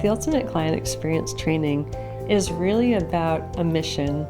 The Ultimate Client Experience training is really about a mission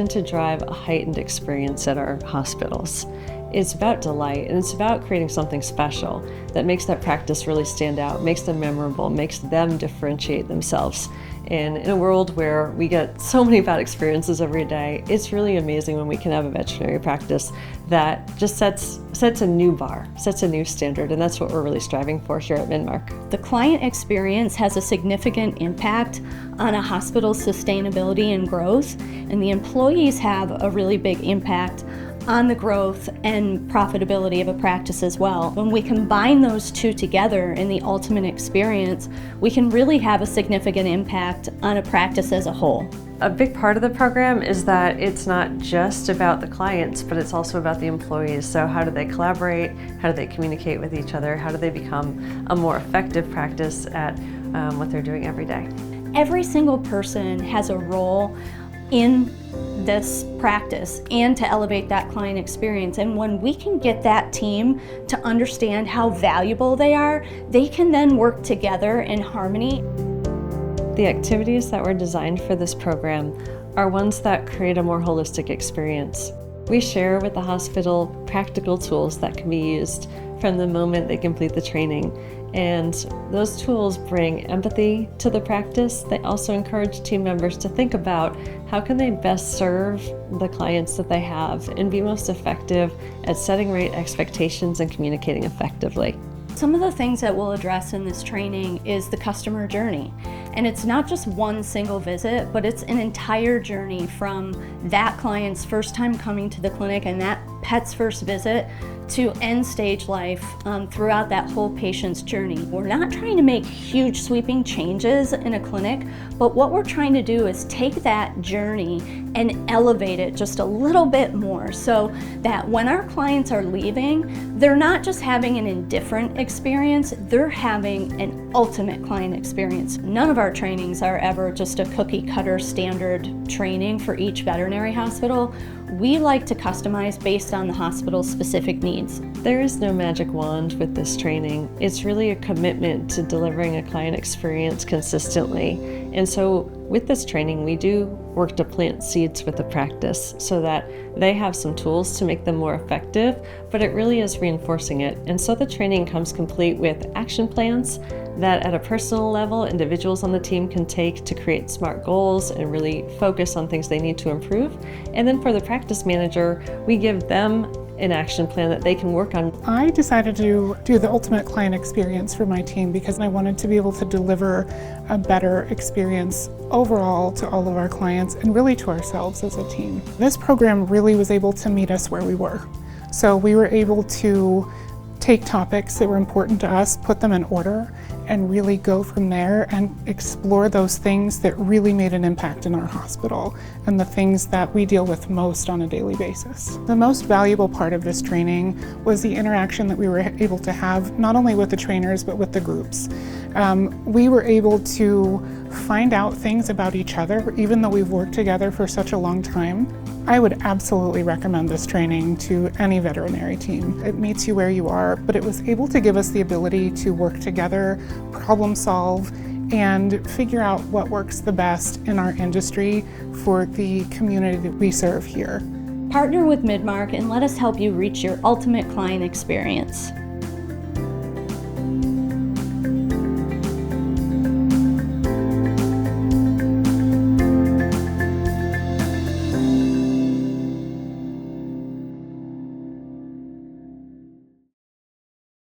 to drive a heightened experience at our hospitals. It's about delight, and it's about creating something special that makes that practice really stand out, makes them memorable, makes them differentiate themselves. And in a world where we get so many bad experiences every day, it's really amazing when we can have a veterinary practice that just sets a new bar, sets a new standard, and that's what we're really striving for here at Midmark. The client experience has a significant impact on a hospital's sustainability and growth, and the employees have a really big impact on the growth and profitability of a practice as well. When we combine those two together in the ultimate experience, we can really have a significant impact on a practice as a whole. A big part of the program is that it's not just about the clients, but it's also about the employees. So how do they collaborate? How do they communicate with each other? How do they become a more effective practice at what they're doing every day? Every single person has a role in this practice and to elevate that client experience. And when we can get that team to understand how valuable they are, they can then work together in harmony. The activities that were designed for this program are ones that create a more holistic experience. We share with the hospital practical tools that can be used from the moment they complete the training. And those tools bring empathy to the practice. They also encourage team members to think about how can they best serve the clients that they have and be most effective at setting right expectations and communicating effectively. Some of the things that we'll address in this training is the customer journey. And it's not just one single visit, but it's an entire journey from that client's first time coming to the clinic and that pet's first visit to end stage life throughout that whole patient's journey. We're not trying to make huge sweeping changes in a clinic, but what we're trying to do is take that journey and elevate it just a little bit more so that when our clients are leaving, they're not just having an indifferent experience, they're having an ultimate client experience. None of our trainings are ever just a cookie cutter standard training for each veterinary hospital. We like to customize based on the hospital's specific needs. There is no magic wand with this training. It's really a commitment to delivering a client experience consistently. And so with this training, we do work to plant seeds with the practice so that they have some tools to make them more effective, but it really is reinforcing it. And so the training comes complete with action plans that at a personal level, individuals on the team can take to create smart goals and really focus on things they need to improve. And then for the practice manager, we give them an action plan that they can work on. I decided to do the ultimate client experience for my team because I wanted to be able to deliver a better experience overall to all of our clients and really to ourselves as a team. This program really was able to meet us where we were. So we were able to take topics that were important to us, put them in order, and really go from there and explore those things that really made an impact in our hospital and the things that we deal with most on a daily basis. The most valuable part of this training was the interaction that we were able to have not only with the trainers but with the groups. We were able to find out things about each other even though we've worked together for such a long time. I would absolutely recommend this training to any veterinary team. It meets you where you are, but it was able to give us the ability to work together, problem solve, and figure out what works the best in our industry for the community that we serve here. Partner with Midmark and let us help you reach your ultimate client experience.